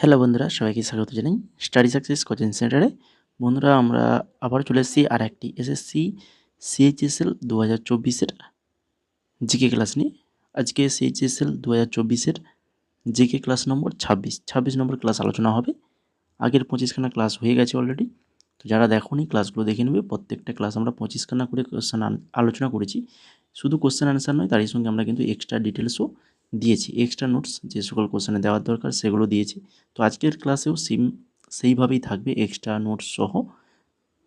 Hello বন্ধুরা, সবাইকে স্বাগত জানাই স্টাডি সাকসেস কোচিং সেন্টারে। বন্ধুরা, আমরা আবার চলে এসেছি আর একটি এসএসসি সিএইচএসএল 2024-এর জিকে ক্লাস নিয়ে। আজকে সিএইচএসএল 2024-এর জিকে ক্লাস নম্বর 26 নম্বর ক্লাস আলোচনা হবে। আগের 25খানা ক্লাস হয়ে গেছে অলরেডি। তো যারা দেখোনি ক্লাসগুলো দেখে নেবে। প্রত্যেকটা ক্লাস আমরা 25খানা করে কোশ্চেন আলোচনা করেছি। শুধু কোশ্চেন আনসার নয়, তারই সঙ্গে আমরা কিন্তু এক্সট্রা ডিটেলসও দিয়েছি। এক্সট্রা নোটস যে সকল কোশ্চেনে দেওয়ার দরকার সেগুলো দিয়েছি। তো আজকের ক্লাসেও সেইভাবেই থাকবে, এক্সট্রা নোটস সহ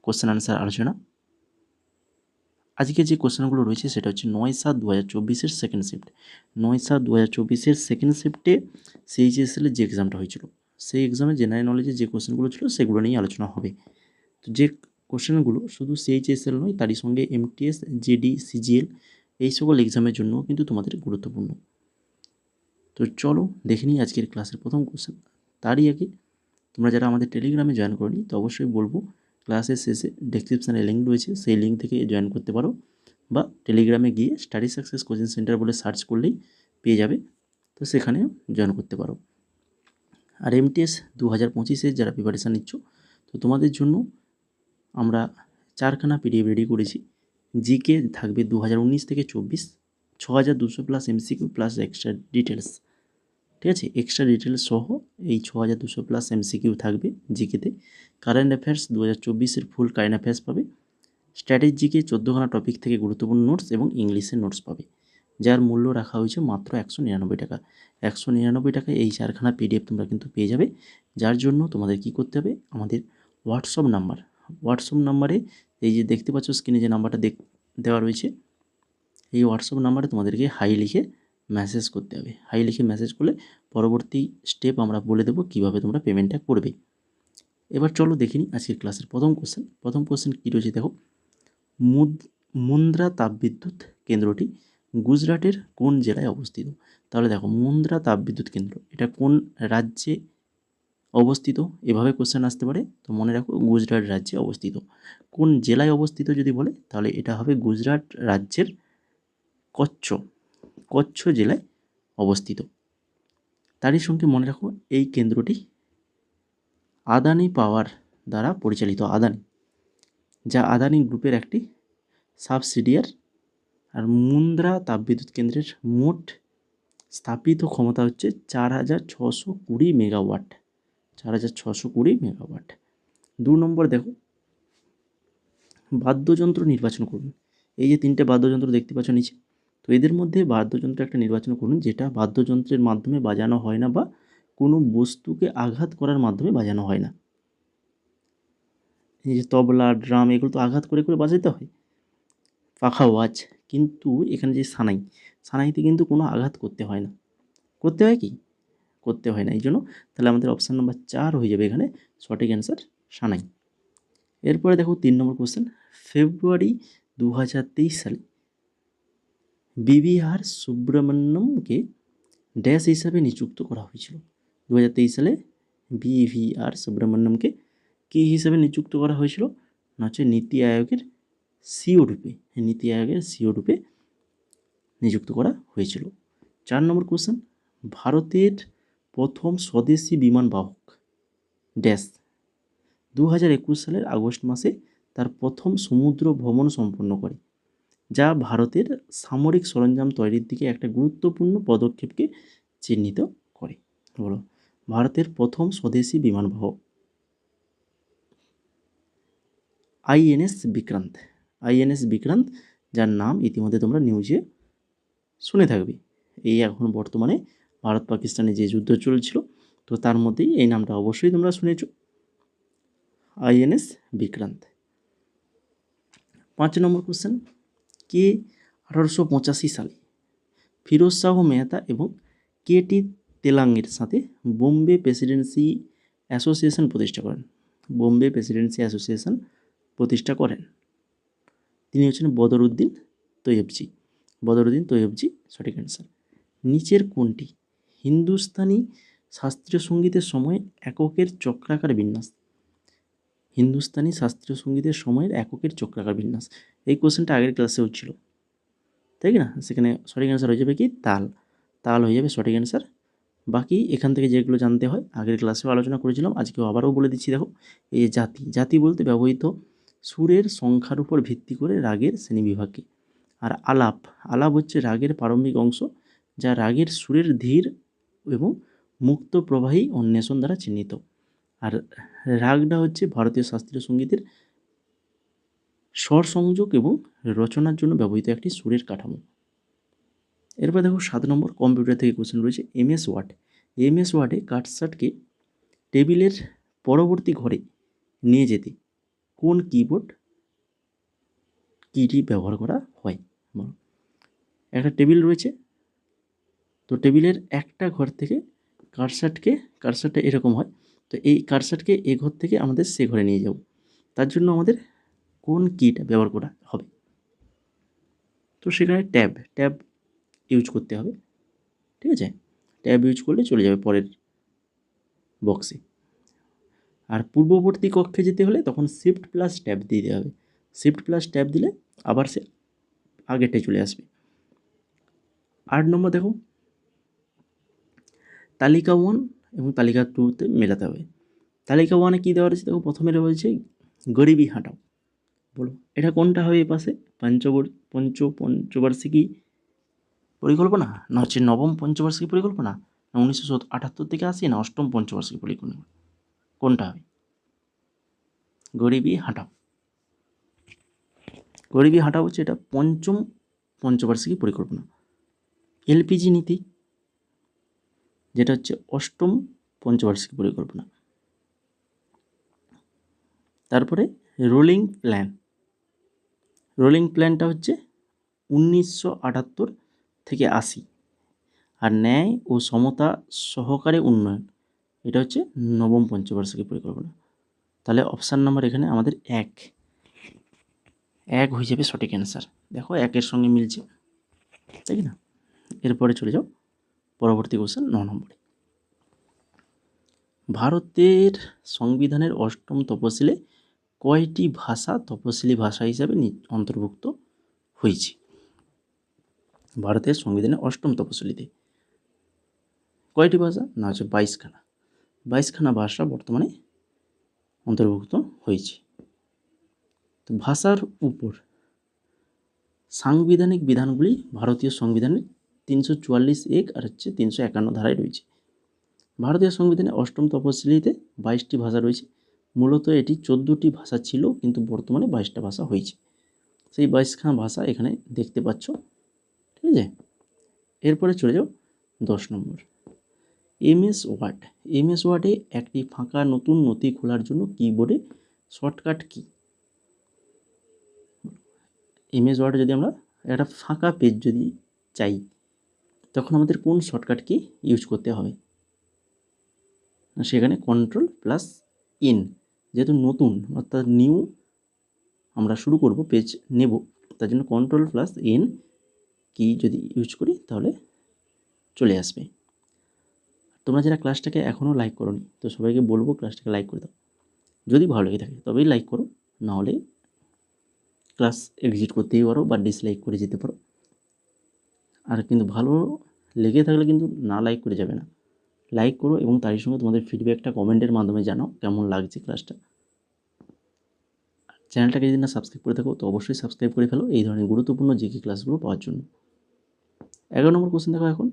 কোশ্চেন আনসার আলোচনা। আজকে যে কোশ্চেনগুলো রয়েছে সেটা হচ্ছে 9/7/2024-এর সেকেন্ড শিফট। 9/7/2024-এর সেকেন্ড শিফটে সিএইচএসএল এর যে এক্সামটা হয়েছিল, সেই এক্সামে জেনারেল নলেজের যে কোশ্চেনগুলো ছিল সেগুলো নিয়ে আলোচনা হবে। তো যে কোশ্চেনগুলো শুধু সিএইচএসএল নয়, তারই সঙ্গে এমটিএস, জিডি, সিজিএল এই সকল এক্সামের জন্য কিন্তু তোমাদের গুরুত্বপূর্ণ। তো চলো দেখে নিই আজকের ক্লাসের প্রথম কোশ্চেন। তারই আগে তোমরা যারা আমাদের টেলিগ্রামে জয়েন করনি, তো অবশ্যই বলবো ক্লাসের শেষে ডেসক্রিপশানে লিঙ্ক রয়েছে, সেই লিঙ্ক থেকে জয়েন করতে পারো, বা টেলিগ্রামে গিয়ে স্টাডি সাকসেস কোচিং সেন্টার বলে সার্চ করলেই পেয়ে যাবে। তো সেখানেও জয়েন করতে পারো। আর এমটিএস 2025-এর যারা প্রিপারেশান নিচ্ছ, তো তোমাদের জন্য আমরা 4খানা পিডিএফ রেডি করেছি। জিকে থাকবে 2019 থেকে 24, 6200 plus MCQ plus extra details. ঠিক আছে, এক্সট্রা ডিটেলস সহ এই 6200 প্লাস এমসিকিউ থাকবে জিকেতে। কারেন্ট অ্যাফেয়ার্স 2024-এর ফুল কারেন্ট অ্যাফেয়ার্স পাবে। স্ট্র্যাটেজিকে 14খানা টপিক থেকে গুরুত্বপূর্ণ নোটস এবং ইংলিশের নোটস পাবে, যার মূল্য রাখা হয়েছে মাত্র 199 টাকা। 199 টাকায় এই 4খানা পিডিএফ তোমরা কিন্তু পেয়ে যাবে। যার জন্য তোমাদের কি করতে হবে, আমাদের হোয়াটসঅ্যাপ নাম্বারে এই যে দেখতে পাচ্ছ স্ক্রিনে যে নাম্বারটা দেওয়া রয়েছে, এই হোয়াটসঅ্যাপ নাম্বারে তোমাদেরকে হাই লিখে মেসেজ করতে হবে। হাই লিখে মেসেজ করলে পরবর্তী স্টেপ আমরা বলে দেবো কীভাবে তোমরা পেমেন্টটা করবে। এবার চলো দেখে নিই আজকের ক্লাসের প্রথম কোশ্চেন কী রয়েছে দেখো। মুন্দ্রা তাপবিদ্যুৎ কেন্দ্রটি গুজরাটের কোন জেলায় অবস্থিত? তাহলে দেখো, মুন্দ্রা তাপবিদ্যুৎ কেন্দ্র এটা কোন রাজ্যে অবস্থিত, এভাবে কোশ্চেন আসতে পারে। তো মনে রাখো, গুজরাট রাজ্যে অবস্থিত। কোন জেলায় অবস্থিত যদি বলে, তাহলে এটা হবে গুজরাট রাজ্যের কচ্ছ জেলায় অবস্থিত। তারই সঙ্গে মনে রাখো, এই কেন্দ্রটি আদানি পাওয়ার দ্বারা পরিচালিত। যা আদানি গ্রুপের একটি সাবসিডিয়ার। আর মুন্দ্রা তাপবিদ্যুৎ কেন্দ্রের মোট স্থাপিত ক্ষমতা হচ্ছে 4620 মেগাওয়াট। 4620 মেগাওয়াট। 2 নম্বর দেখো, বাদ্যযন্ত্র নির্বাচন করুন। এই যে 3টে বাদ্যযন্ত্র দেখতে পাচ্ছ নিচে, তো এদের মধ্যে বাদ্যযন্ত্র একটা নির্বাচন করুন যেটা বাদ্যযন্ত্রের মাধ্যমে বাজানো হয় না, বা কোনো বস্তুকে আঘাত করার মাধ্যমে বাজানো হয় না। এই যে তবলা, ড্রাম, এগুলো তো আঘাত করে করে বাজাতে হয়, পাখা ওয়াজ। কিন্তু এখানে যে সানাইতে কিন্তু কোনো আঘাত করতে হয় না। করতে হয় কি? করতে হয় না। এই জন্য তাহলে আমাদের অপশান নাম্বার 4 হয়ে যাবে এখানে সঠিক অ্যান্সার, সানাই। এরপরে দেখো 3 নম্বর কোশ্চেন। ফেব্রুয়ারি 2023 সালে বিভিআর সুব্রমণ্যমকে ড্যাশ হিসাবে নিযুক্ত করা হয়েছিল। 2023 সালে বিভিআর সুব্রমণ্যমকে কী হিসাবে নিযুক্ত করা হয়েছিল? না হচ্ছে নীতি আয়োগের সিও রূপে নিযুক্ত করা হয়েছিল। 4 নম্বর কোশ্চেন। ভারতের প্রথম স্বদেশি বিমান বাহক ড্যাশ 2021 সালের আগস্ট মাসে তার প্রথম সমুদ্র ভ্রমণ সম্পন্ন করে, যা ভারতের সামরিক সরঞ্জাম তৈরির দিকে একটা গুরুত্বপূর্ণ পদক্ষেপকে চিহ্নিত করে। বলো, ভারতের প্রথম স্বদেশি বিমান বাহক। আইএনএস বিক্রান্ত, যার নাম ইতিমধ্যে তোমরা নিউজে শুনে থাকবে। এই এখন বর্তমানে ভারত পাকিস্তানে যে যুদ্ধ চলছিল, তো তার মধ্যেই এই নামটা অবশ্যই তোমরা শুনেছ, আইএনএস বিক্রান্ত। 5 নম্বর কোশ্চেন। কে 1885 সালে ফিরোজ শাহ মেহতা এবং কেটি তেলাঙ্গের সাথে বোম্বে প্রেসিডেন্সি অ্যাসোসিয়েশন প্রতিষ্ঠা করেন? তিনি হচ্ছেন বদরুদ্দিন তৈয়বজি সঠিক অ্যান্সার। নিচের কোনটি হিন্দুস্তানি শাস্ত্রীয় সঙ্গীতের সময় এককের চক্রাকার বিন্যাস? হিন্দুস্তানি শাস্ত্রীয় সঙ্গীতের সময়ের এককের চক্রাকার বিন্যাস, এই কোশ্চেনটা আগের ক্লাসে হচ্ছিল, তাই না? সেখানে সঠিক অ্যান্সার হয়ে যাবে কি তাল হয়ে যাবে সঠিক অ্যান্সার। বাকি এখান থেকে যেগুলো জানতে হয় আগের ক্লাসেও আলোচনা করেছিলাম, আজকেও আবারও বলে দিচ্ছি। দেখো, এই যে জাতি, জাতি বলতে ব্যবহৃত সুরের সংখ্যার উপর ভিত্তি করে রাগের শ্রেণীবিভাগকে। আর আলাপ, আলাপ হচ্ছে রাগের প্রারম্ভিক অংশ যা রাগের সুরের ধীর এবং মুক্ত প্রবাহী অন্বেষণ দ্বারা চিহ্নিত। আর রাগটা হচ্ছে ভারতীয় শাস্ত্রীয় সঙ্গীতের স্বর সংযোগ এবং রচনার জন্য ব্যবহৃত একটি সুরের কাঠামো। এরপর দেখো 7 নম্বর কম্পিউটার থেকে কোশ্চেন রয়েছে এমএস ওয়ার্ড। এমএস ওয়ার্ডে কার্সারকে টেবিলের পরবর্তী ঘরে নিয়ে যেতে কোন কিবোর্ড কিটি ব্যবহার করা হয়? বলো। একটা টেবিল রয়েছে, তো টেবিলের একটা ঘর থেকে কার্সারটা এরকম হয়, তো এই কার্সারকে এ ঘর থেকে আমাদের সে ঘরে নিয়ে যাব, তার জন্য আমাদের কোন কিটা ব্যবহার করা হবে? তো সেখানে ট্যাব ইউজ করতে হবে, ঠিক আছে? ট্যাব ইউজ করলে চলে যাবে পরের বক্সে। আর পূর্ববর্তী কক্ষে যেতে হলে তখন শিফট প্লাস ট্যাব দিতে হবে। শিফট প্লাস ট্যাব দিলে আবার সে আগেরটায় চলে আসবে। 8 নম্বর দেখো, তালিকা 1 এবং তালিকা 2তে মেলাতে হবে। তালিকা 1-এ কী দেওয়া রয়েছে? দেখো, প্রথমে রয়েছে গরিবি হাঁটাও। বলো, এটা কোনটা হবে এ পাশে? পঞ্চবার্ষিকী পরিকল্পনা, না হচ্ছে নবম পঞ্চবার্ষিকী পরিকল্পনা, না 1978 থেকে 80, না অষ্টম পঞ্চবার্ষিকী পরিকল্পনা? কোনটা হবে? গরিবি হাঁটাও। গরিবি হাঁটাও হচ্ছে এটা পঞ্চম পঞ্চবার্ষিকী পরিকল্পনা। এলপিজি নীতি, যেটা হচ্ছে অষ্টম পঞ্চবার্ষিকী পরিকল্পনা। তারপরে রোলিং প্ল্যানটা হচ্ছে 1978 থেকে 80। আর ন্যায় ও সমতা সহকারে উন্নয়ন, এটা হচ্ছে নবম পঞ্চবার্ষিকী পরিকল্পনা। তাহলে অপশান নাম্বার এখানে আমাদের এক হয়ে যাবে সঠিক অ্যান্সার। দেখো, একের সঙ্গে মিলছে, তাই না? এরপরে চলে যাও পরবর্তী কোশ্চেন 9 নম্বরে। ভারতের সংবিধানের অষ্টম তফসিলে কয়টি ভাষা তপশিলি ভাষা হিসাবে অন্তর্ভুক্ত হয়েছে? ভারতের সংবিধানের অষ্টম তপশিলিতে কয়টি ভাষা? না হচ্ছে 22খানা ভাষা বর্তমানে অন্তর্ভুক্ত হয়েছে। তো ভাষার উপর সাংবিধানিক বিধানগুলি ভারতীয় সংবিধানের 344(1) আর হচ্ছে 351 ধারায় রয়েছে। ভারতীয় সংবিধানের অষ্টম তপশিলিতে 22টি ভাষা রয়েছে। মূলত এটি 14টি ভাষা ছিল, কিন্তু বর্তমানে 22টা ভাষা হয়েছে। সেই 22খানা ভাষা এখানে দেখতে পাচ্ছ, ঠিক আছে? এরপরে চলে যাও 10 নম্বর, এমএস ওয়ার্ডে একটি ফাঁকা নতুন নথি খোলার জন্য কিবোর্ডে শর্টকাট কি? এমএস ওয়ার্ডে যদি আমরা একটা ফাঁকা পেজ যদি চাই, তখন আমাদের কোন শর্টকাট কি ইউজ করতে হবে? সেখানে Ctrl+N, যেহেতু নতুন অর্থাৎ নিউ আমরা শুরু করব, পেজ নেব, তার জন্য Ctrl+N কি যদি ইউজ করি তাহলে চলে আসবে। তোমরা যারা ক্লাসটাকে এখনও লাইক করোনি, তো সবাইকে বলবো ক্লাসটাকে লাইক করে দাও। যদি ভালো লেগে থাকে তবেই লাইক করো, নাহলে ক্লাস এক্সিট করতেই পারো বা ডিসলাইক করে যেতে পারো। আর কিন্তু ভালো লেগে থাকলে কিন্তু না লাইক করে যাবে না, লাইক করো এবং তারই সঙ্গে তোমাদের ফিডব্যাকটা কমেন্টের মাধ্যমে জানাও কেমন লাগছে ক্লাসটা। চ্যানেলটাকে যদি না সাবস্ক্রাইব করে থাকো তো অবশ্যই সাবস্ক্রাইব করে ফেলো এই ধরনের গুরুত্বপূর্ণ জিকে ক্লাসগুলো পাওয়ার জন্য। 11 নম্বর কোশ্চেন দেখো এখন,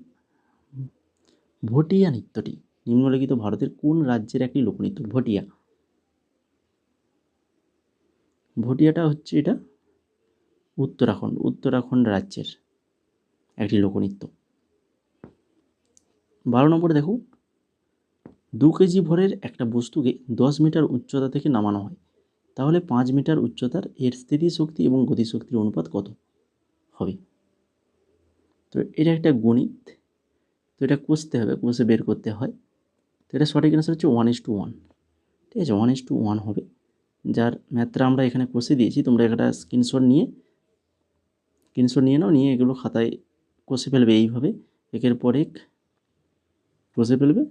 ভটিয়া নৃত্যটি নিম্নলিখিত ভারতের কোন রাজ্যের একটি লোকনৃত্য? ভটিয়াটা হচ্ছে এটা উত্তরাখণ্ড রাজ্যের একটি লোকনৃত্য। 12 নম্বরে দেখো, 2 কেজি ভরের একটা বস্তুকে 10 মিটার উচ্চতা থেকে নামানো হয়, তাহলে 5 মিটার উচ্চতার এর স্থিতিশক্তি এবং গতিশক্তির অনুপাত কত হবে? তো এটা একটা গণিত, তো এটা কষে বের করতে হয়। তো এটা সঠিক অ্যান্সার হচ্ছে 1:1, ঠিক আছে? 1:1 হবে, যার ম্যাথটা আমরা এখানে কষে দিয়েছি। তোমরা একটা স্ক্রিনশট নাও, নিয়ে এগুলো খাতায় কষে ফেলবে এইভাবে, একের পর এক কষে ফেলবে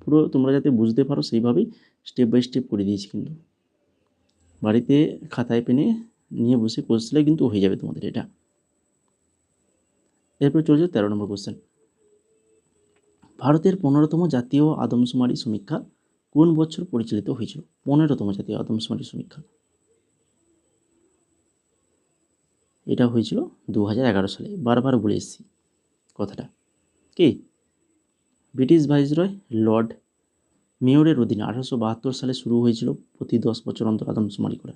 পুরো, তোমরা যাতে বুঝতে পারো সেইভাবেই স্টেপ বাই স্টেপ করে দিয়েছি। কিন্তু বাড়িতে খাতায় পেনে নিয়ে বসে কষলে কিন্তু হয়ে যাবে তোমাদের এটা। এরপর চলে যাও 13 নম্বর কোশ্চেন, ভারতের 15তম জাতীয় আদমশুমারি সমীক্ষা কোন বছর পরিচালিত হয়েছিল? 15তম জাতীয় আদমশুমারি সমীক্ষা, এটা হয়েছিল 2011 সালে। বারবার বলে এসেছি কথাটা। কি? ব্রিটিশ ভাইসরয় লর্ড মেয়রের অধীনে 1872 সালে শুরু হয়েছিল প্রতি 10 বছর অন্তর আদমশুমারি করা,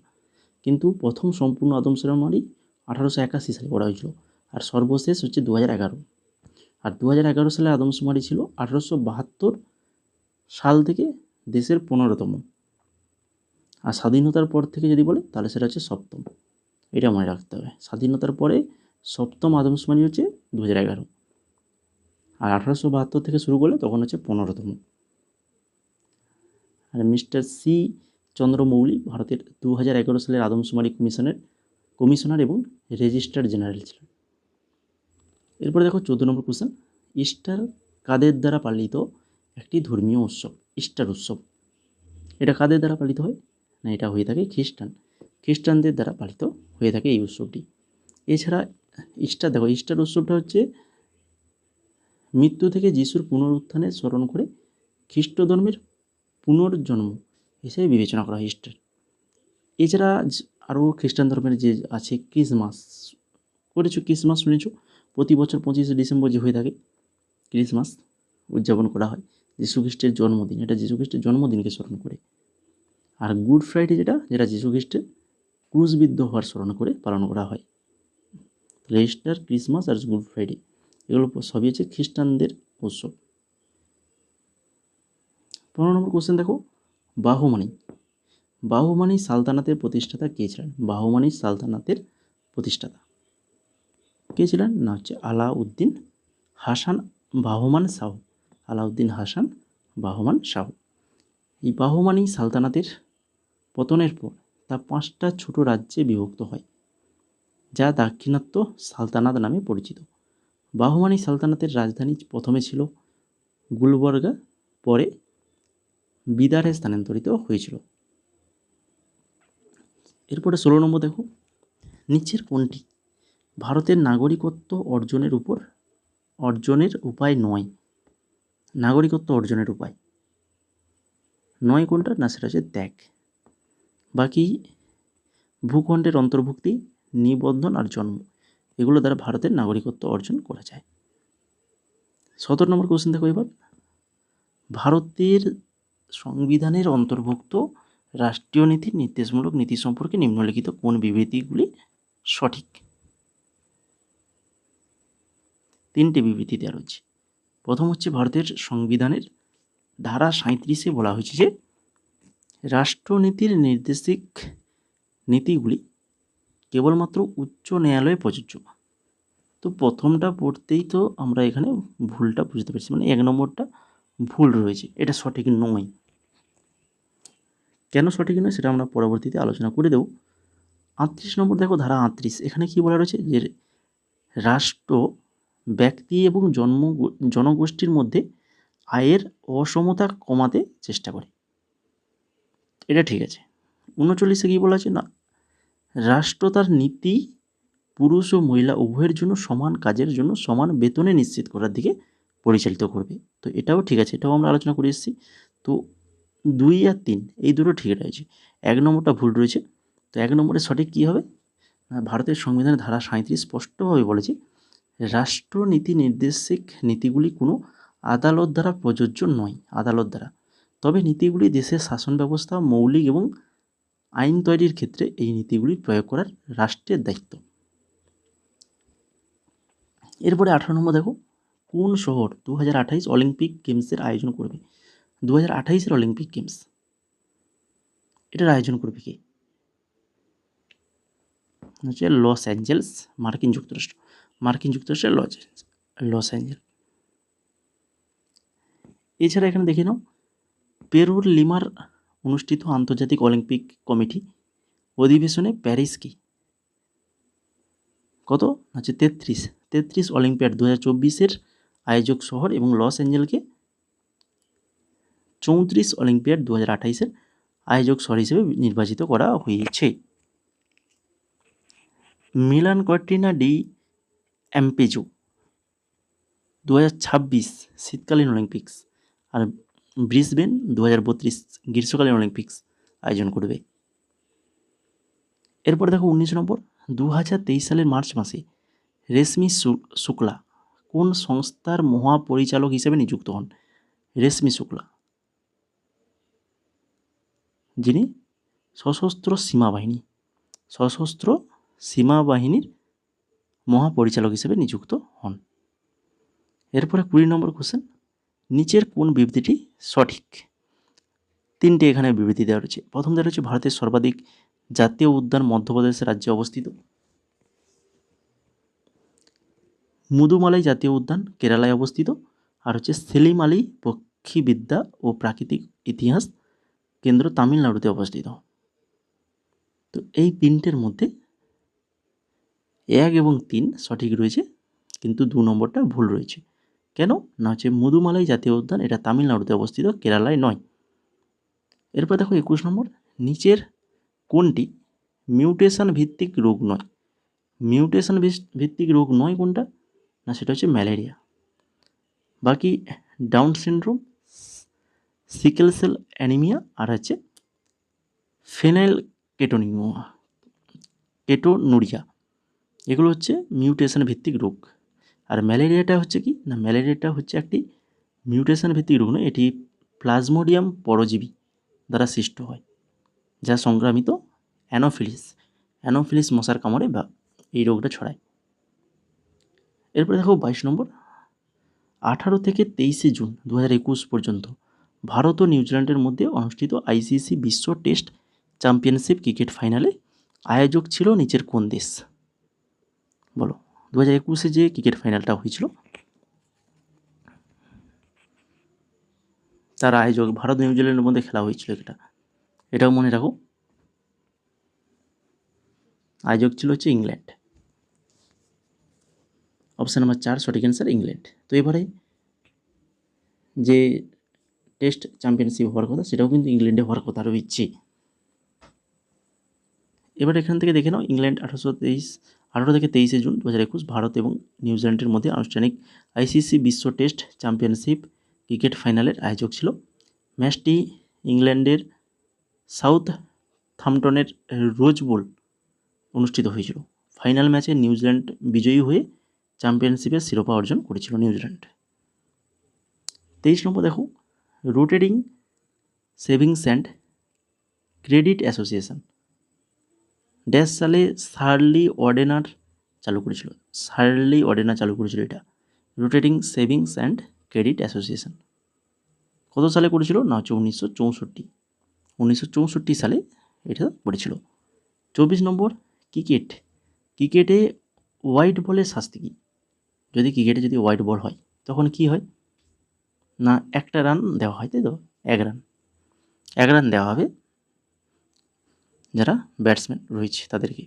কিন্তু প্রথম সম্পূর্ণ আদমশুমারি 1881 সালে করা হয়েছিল, আর সর্বশেষ হচ্ছে 2011। আর 2011 সালে আদমশুমারি ছিল 1872 সাল থেকে দেশের 15তম, আর স্বাধীনতার পর থেকে যদি বলে তাহলে সেটা হচ্ছে 7ম। এটা মনে রাখতে হবে, স্বাধীনতার পরে 7ম আদমশুমারি হচ্ছে 2011, আর 1872 থেকে শুরু করলে তখন হচ্ছে 15তম। আর মিস্টার সি চন্দ্রমৌলি ভারতের 2011 সালের আদমশুমারি কমিশনার এবং রেজিস্ট্রার জেনারেল ছিলেন। এরপরে দেখো 14 নম্বর কোশ্চেন, ইস্টার কাদের দ্বারা পালিত একটি ধর্মীয় উৎসব? ইস্টার উৎসব এটা কাদের দ্বারা পালিত হয়? না, এটা হয়ে থাকে খ্রিস্টানদের দ্বারা পালিত হয়ে থাকে এই উৎসবটি। এছাড়া ইস্টার উৎসবটা হচ্ছে মৃত্যু থেকে যিশুর পুনরুত্থানের স্মরণ করে খ্রিস্ট ধর্মের পুনর্জন্ম হিসেবে বিবেচনা করা হয় ইস্টার। এছাড়া আরও খ্রিস্টান ধর্মের যে আছে ক্রিসমাস, ক্রিসমাস শুনেছো? প্রতি বছর 25শে ডিসেম্বর যে হয়ে থাকে ক্রিসমাস উদযাপন করা হয়, যীশুখ্রিস্টের জন্মদিন, এটা যীশুখ্রিস্টের জন্মদিনকে স্মরণ করে। আর গুড ফ্রাইডে যেটা যীশুখ্রিস্টের ক্রুশবিদ্ধ হওয়ার স্মরণ করে পালন করা হয়। তাহলে ইস্টার, ক্রিসমাস আর গুড ফ্রাইডে এগুলো সবই হচ্ছে খ্রিস্টানদের উৎসব। 15 নম্বর কোশ্চেন দেখো, বাহমানি সালতানাতের প্রতিষ্ঠাতা কে ছিলেন? বাহমানি সালতানাতের প্রতিষ্ঠাতা কে ছিলেন? না হচ্ছে আলাউদ্দিন হাসান বাহমান শাহু। আলাউদ্দিন হাসান বাহমান শাহু। এই বাহমানি সালতানাতের পতনের পর তা 5টা ছোট রাজ্যে বিভক্ত হয়, যা দাক্ষিণাত্য সালতানাত নামে পরিচিত। বাহমানি সালতানাতের রাজধানী প্রথমে ছিল গুলবর্গা, পরে বিদারে স্থানান্তরিত হয়েছিল। এরপরে 16 নম্বর দেখো, নিচের কোনটি ভারতের নাগরিকত্ব অর্জনের উপায় নয়? নাগরিকত্ব অর্জনের উপায় নয় কোনটা? না, সেটা হচ্ছে ত্যাগ। বাকি ভূখণ্ডের অন্তর্ভুক্তি, নিবন্ধন আর জন্ম, এগুলো দ্বারা ভারতের নাগরিকত্ব অর্জন করা যায়। 17 নম্বর কোশ্চেন দেখো এবার, ভারতের সংবিধানের অন্তর্ভুক্ত রাষ্ট্রীয় নীতির নির্দেশমূলক নীতি সম্পর্কে নিম্নলিখিত কোন বিবৃতিগুলি সঠিক? 3টে বিবৃতি দেওয়া রয়েছে। প্রথম হচ্ছে ভারতের সংবিধানের ধারা 37-এ বলা হয়েছে যে রাষ্ট্রনীতির নির্দেশিক নীতিগুলি কেবলমাত্র উচ্চ ন্যায়ালয়ে প্রযোজ্য। তো প্রথমটা পড়তেই তো আমরা এখানে ভুলটা বুঝতে পারছি, মানে 1 নম্বরটা ভুল রয়েছে, এটা সঠিক নয়। কেন সঠিক নয় সেটা আমরা পরবর্তীতে আলোচনা করে দেব। 38 নম্বর দেখো, ধারা 38, এখানে কি বলা রয়েছে যে রাষ্ট্র ব্যক্তি এবং জনগোষ্ঠীর মধ্যে আয়ের অসমতা কমাতে চেষ্টা করে, এটা ঠিক আছে। 39-এ কী বলা আছে? না, রাষ্ট্র তার নীতি পুরুষ ও মহিলা উভয়ের জন্য সমান কাজের জন্য সমান বেতনে নিশ্চিত করার দিকে পরিচালিত করবে। তো এটাও ঠিক আছে, এটাও আমরা আলোচনা করে এসেছি। তো 2 আর 3 এই দুটো ঠিক রয়েছে, 1 নম্বরটা ভুল রয়েছে। তো 1 নম্বরে সঠিক কী হবে? ভারতের সংবিধানের ধারা 37 স্পষ্টভাবে বলেছে রাষ্ট্রনীতি নির্দেশিক নীতিগুলি কোনো আদালত দ্বারা প্রযোজ্য নয়, তবে নীতিগুলি দেশের শাসন ব্যবস্থা মৌলিক এবং আইন তৈরির ক্ষেত্রে এই নীতিগুলি প্রয়োগ করার রাষ্ট্রের দায়িত্ব। এরপরে 18 নম্বর দেখো, কোন শহর 2028 অলিম্পিক গেমসের আয়োজন করবে? 2028-এর অলিম্পিক গেমস এটার আয়োজন করবে কে? হচ্ছে লস অ্যাঞ্জেলস, মার্কিন যুক্তরাষ্ট্রের লস অ্যাঞ্জেলস। এছাড়া এখানে দেখে নাও, পেরুর লিমার অনুষ্ঠিত আন্তর্জাতিক অলিম্পিক কমিটি অধিবেশনে প্যারিস কি কত? হচ্ছে 33 অলিম্পিয়াড 2024-এর আয়োজক শহর এবং লস অ্যাঞ্জেলসকে 34 অলিম্পিয়াড 2028-এর আয়োজক শহর হিসেবে নির্বাচিত করা হয়েছে। মিলান কর্টিনা ডি অ্যাম্পেজো 2026 শীতকালীন অলিম্পিক্স, আর ব্রিসবেন 2032 গ্রীষ্মকালীন অলিম্পিক্স আয়োজন করবে। এরপর দেখো 19 নম্বর, 2023 সালের মার্চ মাসে রেশমি শুক্লা কোন সংস্থার মহাপরিচালক হিসেবে নিযুক্ত হন? রেশমি শুক্লা, যিনি সশস্ত্র সীমা বাহিনীর মহাপরিচালক হিসেবে নিযুক্ত হন। এরপরে 20 নম্বর কোশ্চেন, নিচের কোন বিবৃতিটি সঠিক? তিনটে এখানে বিবৃতি দেওয়া রয়েছে। প্রথম দেওয়া রয়েছে ভারতের সর্বাধিক জাতীয় উদ্যান মধ্যপ্রদেশ রাজ্যে অবস্থিত। মুদুমালাই জাতীয় উদ্যান কেরালায় অবস্থিত। আর হচ্ছে সেলিম আলী পক্ষীবিদ্যা ও প্রাকৃতিক ইতিহাস কেন্দ্র তামিলনাড়ুতে অবস্থিত। তো এই তিনটের মধ্যে 1 এবং 3 সঠিক রয়েছে, কিন্তু 2 নম্বরটা ভুল রয়েছে। কেন না, হচ্ছে মুদুমালাই জাতীয় উদ্যান এটা তামিলনাড়ুতে অবস্থিত, কেরালায় নয়। এরপর দেখো 21 নম্বর, নিচের কোনটি মিউটেশন ভিত্তিক রোগ নয়? মিউটেশন ভিত্তিক রোগ নয় কোনটা না, সেটা হচ্ছে ম্যালেরিয়া। বাকি Down syndrome, sickle cell anaemia আর হচ্ছে ফেনাইল কেটোনুরিয়া, এগুলো হচ্ছে মিউটেশন ভিত্তিক রোগ। আর ম্যালেরিয়াটা হচ্ছে কি না, ম্যালেরিয়াটা হচ্ছে একটি মিউটেশন ভিত্তিক রোগ নয়, এটি প্লাজমোডিয়াম পরজীবী দ্বারা সৃষ্ট হয়, যা সংক্রামিত অ্যানোফিলিস মশার কামড়ে বা এই রোগটা ছড়ায়। এরপরে দেখো 22 নম্বর, 18 থেকে 23 জুন 2021 পর্যন্ত ভারত ও নিউজিল্যান্ডের মধ্যে অনুষ্ঠিত আইসিসি বিশ্ব টেস্ট চ্যাম্পিয়নশিপ ক্রিকেট ফাইনালে আয়োজক ছিল নিচের কোন দেশ? বলো, 2021 যে ক্রিকেট ফাইনালটা হয়েছিল তার আয়োজক ভারত নিউজিল্যান্ডের মধ্যে খেলা হয়েছিল, এটাও মনে রাখো। আয়োজক ছিল হচ্ছে ইংল্যান্ড। অপশান নাম্বার 4 সঠিক অ্যান্সার, ইংল্যান্ড। তো এবারে যে টেস্ট চ্যাম্পিয়নশিপ হওয়ার কথা সেটাও কিন্তু ইংল্যান্ডে হওয়ার কথা রয়েছে। এবার এখান থেকে দেখে নাও, ইংল্যান্ড 18 থেকে 23 জুন 2021 ভারত এবং নিউজিল্যান্ডের মধ্যে আনুষ্ঠানিক আইসিসি বিশ্ব টেস্ট চ্যাম্পিয়নশিপ ক্রিকেট ফাইনালের আয়োজক ছিল। ম্যাচটি ইংল্যান্ডের সাউথ থাম্পটনের রোজ বোল অনুষ্ঠিত হয়েছিল। ফাইনাল ম্যাচে নিউজিল্যান্ড বিজয়ী হয়ে চ্যাম্পিয়নশিপের শিরোপা অর্জন করেছিল নিউজিল্যান্ড। 23 নম্বর দেখো, rotating savings and credit association dash সালে শার্লি অর্ডেনার চালু করেছিল। এটা rotating savings and credit association কত সালে করেছিল না, হচ্ছে 1964 সালে এটা করেছিল। 24 নম্বর, ক্রিকেটে হোয়াইট বলের শাস্তি কী? যদি হোয়াইট বল হয় তখন কি হয় না, একটা রান দেওয়া হয়, তাই তো, 1 রান দেওয়া হবে যারা ব্যাটসম্যান রয়েছে তাদেরকে।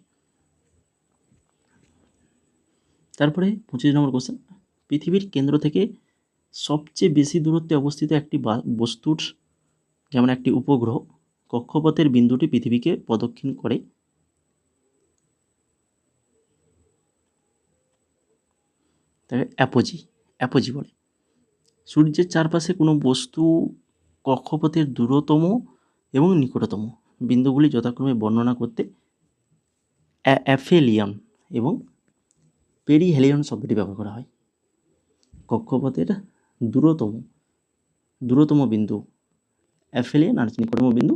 তারপরে 25 নম্বর কোশ্চেন, পৃথিবীর কেন্দ্র থেকে সবচেয়ে বেশি দূরত্বে অবস্থিত একটি বস্তুর, যেমন একটি উপগ্রহ, কক্ষপথের বিন্দুটি পৃথিবীকে প্রদক্ষিণ করে তাকে অ্যাপোজি বলে। সূর্যের চারপাশে কোনো বস্তু কক্ষপথের দূরতম এবং নিকটতম বিন্দুগুলি যথাক্রমে বর্ণনা করতে অ্যাফেলিয়ন এবং পেরিহেলিয়ন শব্দটি ব্যবহার করা হয়। কক্ষপথের দূরতম বিন্দু অ্যাফেলিয়ন আর নিকটতম বিন্দু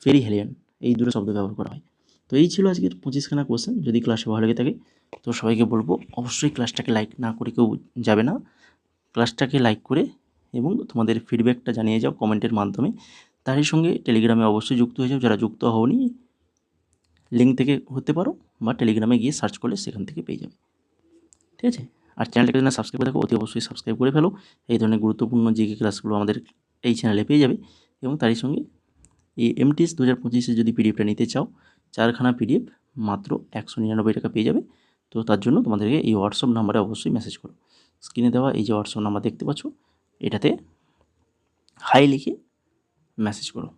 পেরিহেলিয়ন, এই দুটো শব্দ ব্যবহার করা হয়। তো এই ছিল আজকের 25খানা কোশ্চেন। যদি ক্লাসে ভালো লেগে থাকে তো সবাইকে বলবো অবশ্যই ক্লাসটাকে লাইক না করে কেউ যাবে না, ক্লাসটাকে লাইক করে এবং তোমাদের ফিডব্যাকটা জানিয়ে যাও কমেন্টের মাধ্যমে। তারই সঙ্গে টেলিগ্রামে অবশ্যই যুক্ত হয়ে যাও, যারা যুক্ত হওনি লিঙ্ক থেকে হতে পারো বা টেলিগ্রামে গিয়ে সার্চ করলে সেখান থেকে পেয়ে যাবে, ঠিক আছে। আর চ্যানেলটাকে যদি না সাবস্ক্রাইব করে থাকো অতি অবশ্যই সাবস্ক্রাইব করে ফেলো। এই ধরনের গুরুত্বপূর্ণ জিকে ক্লাসগুলো আমাদের এই চ্যানেলে পেয়ে যাবে। এবং তারই সঙ্গে এই এমটিএস 2025 যদি পিডিএফটা নিতে চাও, 4খানা পিডিএফ মাত্র 199 টাকা পেয়ে যাবে। তো তার জন্য তোমাদেরকে এই হোয়াটসঅ্যাপ নাম্বারে অবশ্যই মেসেজ করো। স্ক্রিনে দেওয়া এই যে হোয়াটসঅ্যাপ নাম্বার দেখতে পাচ্ছ, এটাতে হাই লিখে মেসেজ করো।